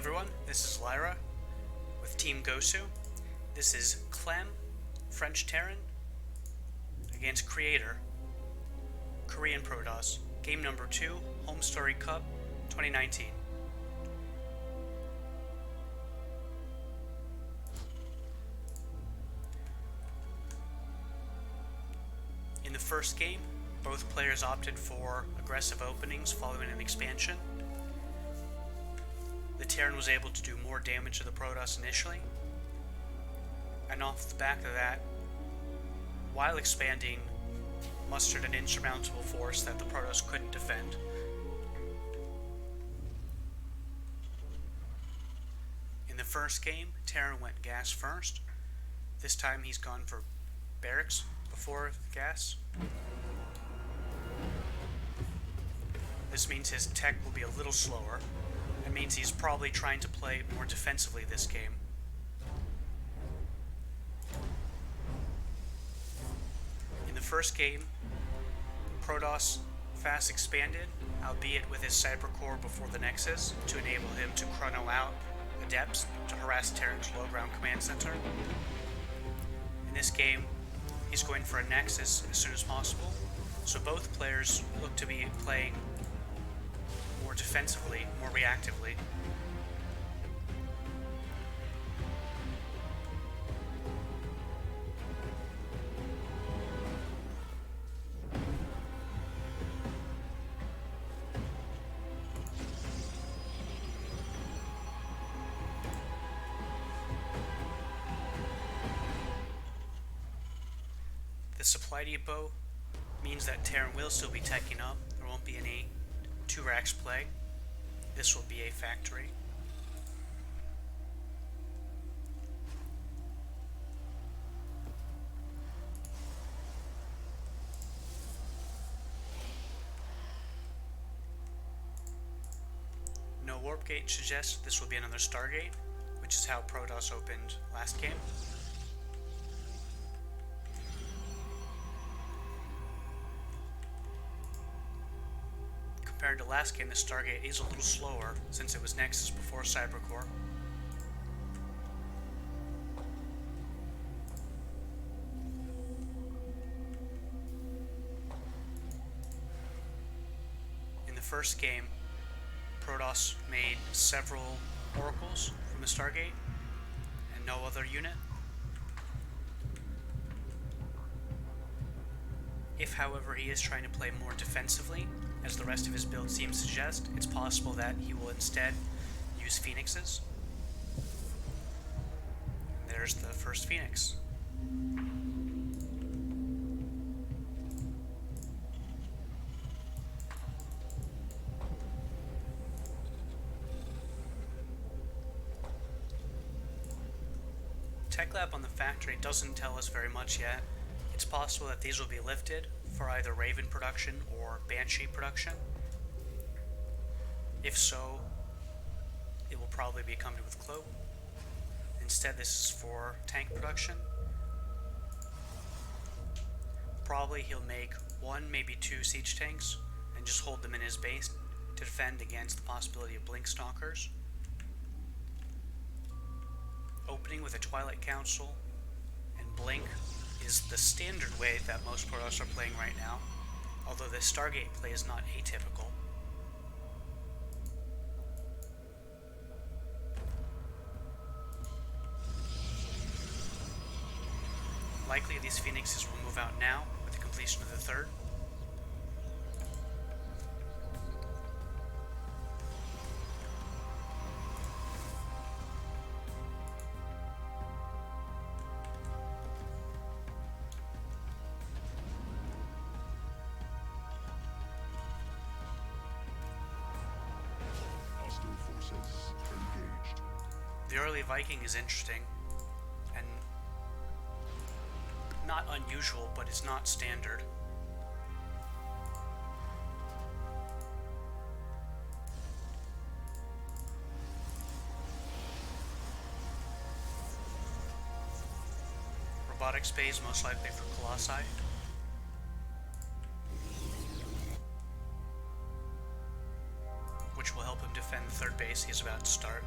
everyone, this is Lyra with Team Gosu. This is Clem, French Terran, against Creator, Korean Protoss, game number 2, Homestory Cup 2019. In the first game, both players opted for aggressive openings following an expansion. The Terran was able to do more damage to the Protoss initially, and off the back of that, while expanding, mustered an insurmountable force that the Protoss couldn't defend. In the first game, Terran went gas first. This time he's gone for barracks before gas. This means his tech will be a little slower. It means he's probably trying to play more defensively this game. In the first game, Protoss fast expanded, albeit with his Cyber Core before the Nexus, to enable him to chrono out Adepts to harass Terran's low ground command center. In this game, he's going for a Nexus as soon as possible, so both players look to be playing more defensively, more reactively. The supply depot means that Terran will still be teching up. There won't be any 2 racks play. This will be a factory. No warp gate suggests this will be another Stargate, which is how Protoss opened last game. Compared to last game, the Stargate is a little slower since it was Nexus before Cyber Core. In the first game, Protoss made several oracles from the Stargate and no other unit. If, however, he is trying to play more defensively, as the rest of his build seems to suggest, it's possible that he will instead use Phoenixes. There's the first Phoenix. Tech Lab on the factory doesn't tell us very much yet. It's possible that these will be lifted for either Raven production or Banshee production. If so, it will probably be accompanied with Cloak. Instead, this is for tank production. Probably he'll make 1, maybe 2 siege tanks and just hold them in his base to defend against the possibility of Blink Stalkers. Opening with a Twilight Council and Blink is the standard way that most Protoss are playing right now, although the Stargate play is not atypical. Likely these Phoenixes will move out now with the completion of the third. The early Viking is interesting, and not unusual, but it's not standard. Robotics base most likely for Colossi. which will help him defend the third base he's about to start.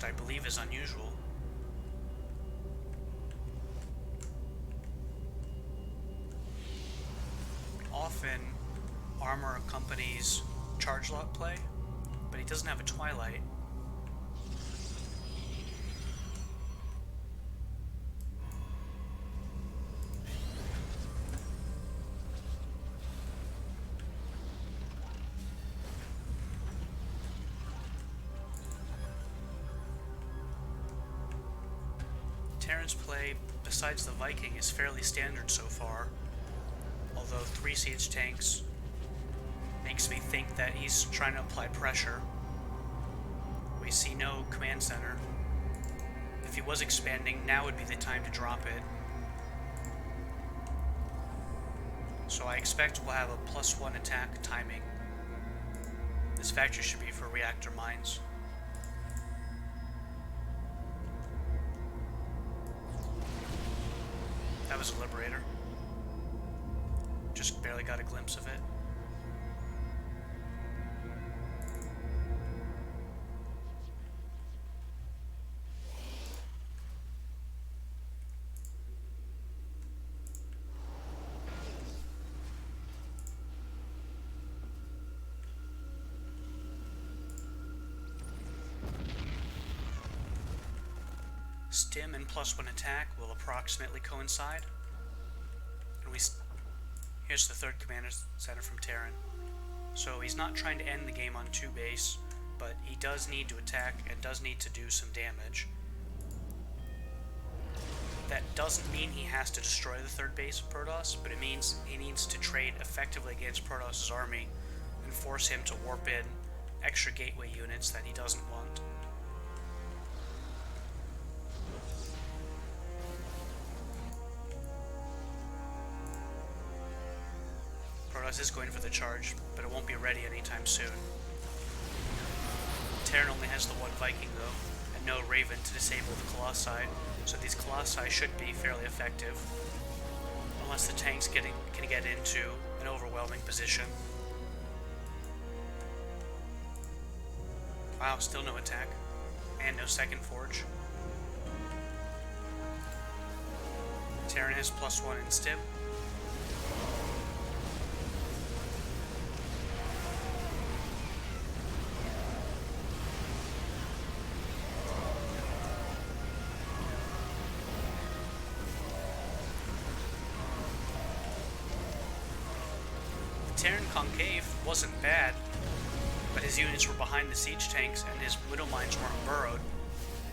I believe is unusual. Often, armor accompanies charge lock play, but he doesn't have a Twilight. Terran's play, besides the Viking, is fairly standard so far, although 3 siege tanks makes me think that he's trying to apply pressure. We see no command center. If he was expanding, now would be the time to drop it. So I expect we'll have a +1 attack timing. This factory should be for reactor mines. That was a Liberator. Just barely got a glimpse of it. Stim and +1 attack will approximately coincide. And here's the 3rd Commander Center from Terran. So he's not trying to end the game on 2 base, but he does need to attack and does need to do some damage. That doesn't mean he has to destroy the 3rd base of Protoss, but it means he needs to trade effectively against Protoss' army and force him to warp in extra gateway units that he doesn't want. Protoss is going for the charge, but it won't be ready anytime soon. Terran only has the 1 Viking though, and no Raven to disable the Colossi, so these Colossi should be fairly effective, unless the tanks can get into an overwhelming position. Wow, still no attack, and no 2nd Forge. Terran has +1 in Stim. Terran Concave wasn't bad, but his units were behind the siege tanks and his Widow Mines weren't burrowed,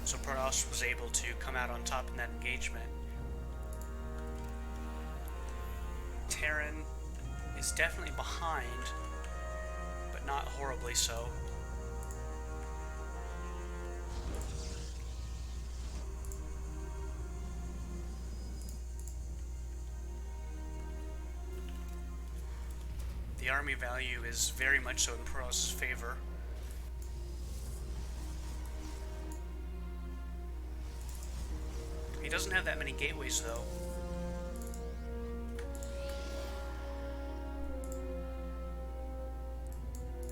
so Protoss was able to come out on top in that engagement. Terran is definitely behind, but not horribly so. The army value is very much so in Protoss' favor. He doesn't have that many gateways though.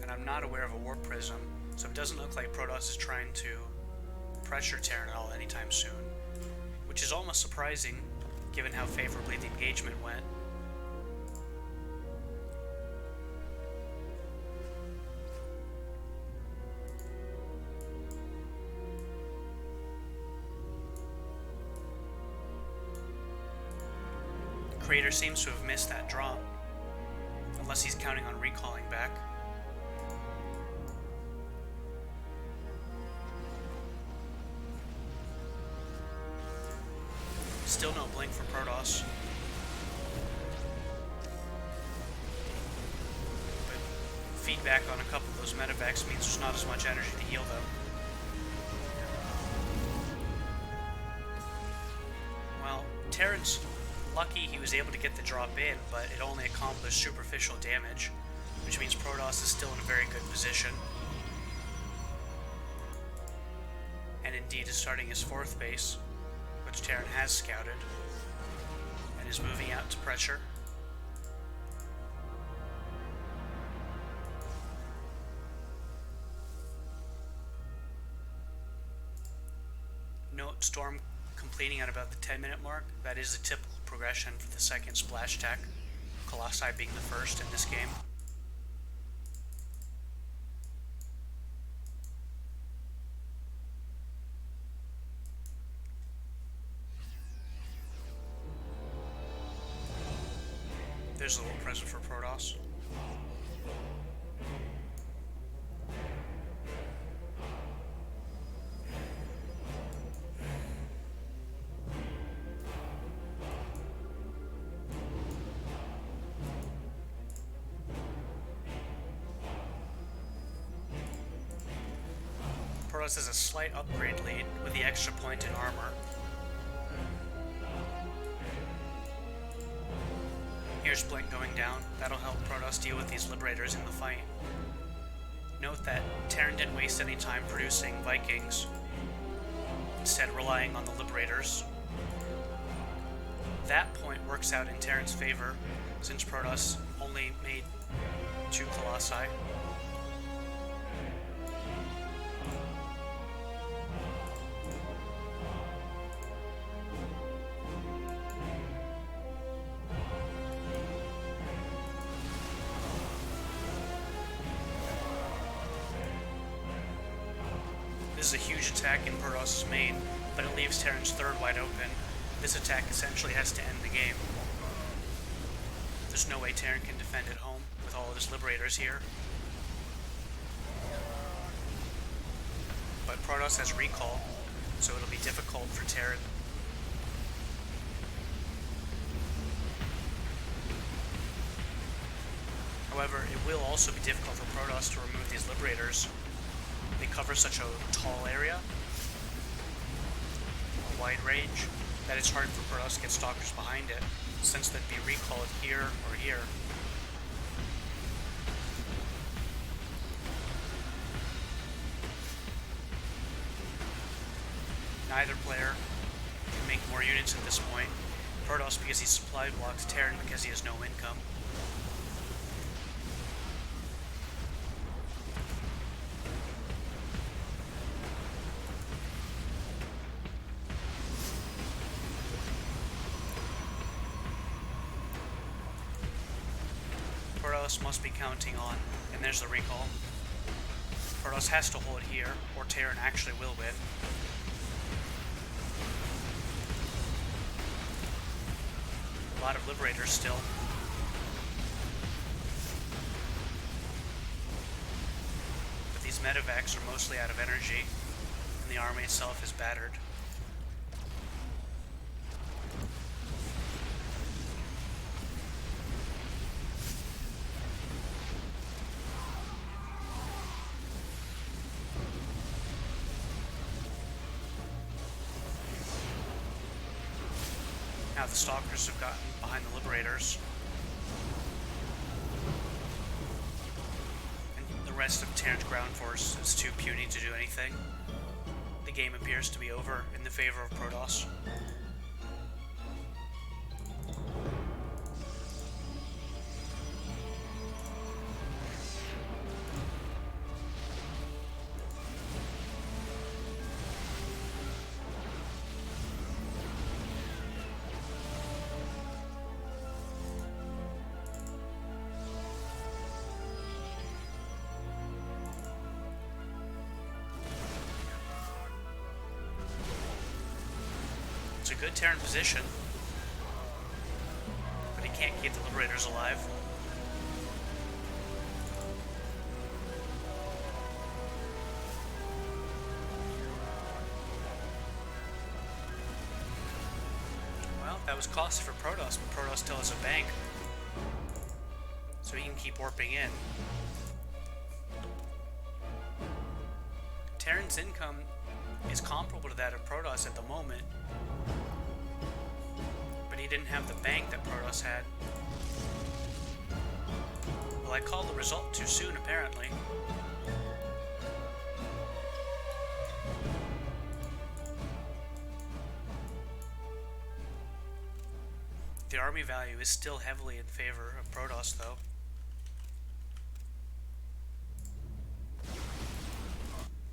And I'm not aware of a warp prism, so it doesn't look like Protoss is trying to pressure Terran at all anytime soon, which is almost surprising given how favorably the engagement went. Creator seems to have missed that drop, unless he's counting on recalling back. Still no blink for Protoss. But feedback on a couple of those medevacs means there's not as much energy to heal them. Well, Terran's lucky he was able to get the drop in, but it only accomplished superficial damage, which means Protoss is still in a very good position. And indeed is starting his 4th base, which Terran has scouted, and is moving out to pressure. Storm completing at about the 10-minute mark. That is the typical progression for the second splash tech, Colossi being the first in this game. There's a little present for Protoss. Protoss has a slight upgrade lead with the extra point in armor. Here's Blink going down. That'll help Protoss deal with these Liberators in the fight. Note that Terran didn't waste any time producing Vikings, instead relying on the Liberators. That point works out in Terran's favor, since Protoss only made 2 Colossi. This is a huge attack in Protoss' main, but it leaves Terran's third wide open. This attack essentially has to end the game. There's no way Terran can defend at home with all of his Liberators here. But Protoss has recall, so it'll be difficult for Terran. However, it will also be difficult for Protoss to remove these Liberators. They cover such a tall area, a wide range, that it's hard for Protoss to get Stalkers behind it, since they'd be recalled here or here. Neither player can make more units at this point. Protoss because he supply blocks, Terran because he has no income. Protoss must be counting on, and there's the recall. Protoss has to hold here, or Terran actually will win. A lot of Liberators still. But these medevacs are mostly out of energy, and the army itself is battered. Now the Stalkers have gotten behind the Liberators. And the rest of Terran's ground force is too puny to do anything. The game appears to be over in the favor of Protoss. It's a good Terran position, but he can't keep the Liberators alive. Well, that was costly for Protoss, but Protoss still has a bank, so he can keep warping in. Terran's income is comparable to that of Protoss at the moment, but he didn't have the bank that Protoss had. Well, I called the result too soon, apparently. The army value is still heavily in favor of Protoss, though.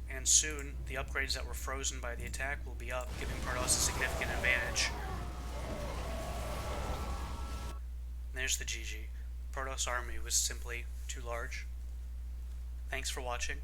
And and soon the upgrades that were frozen by the attack will be up, giving Protoss a significant advantage. And there's the GG. Protoss army was simply too large. Thanks for watching.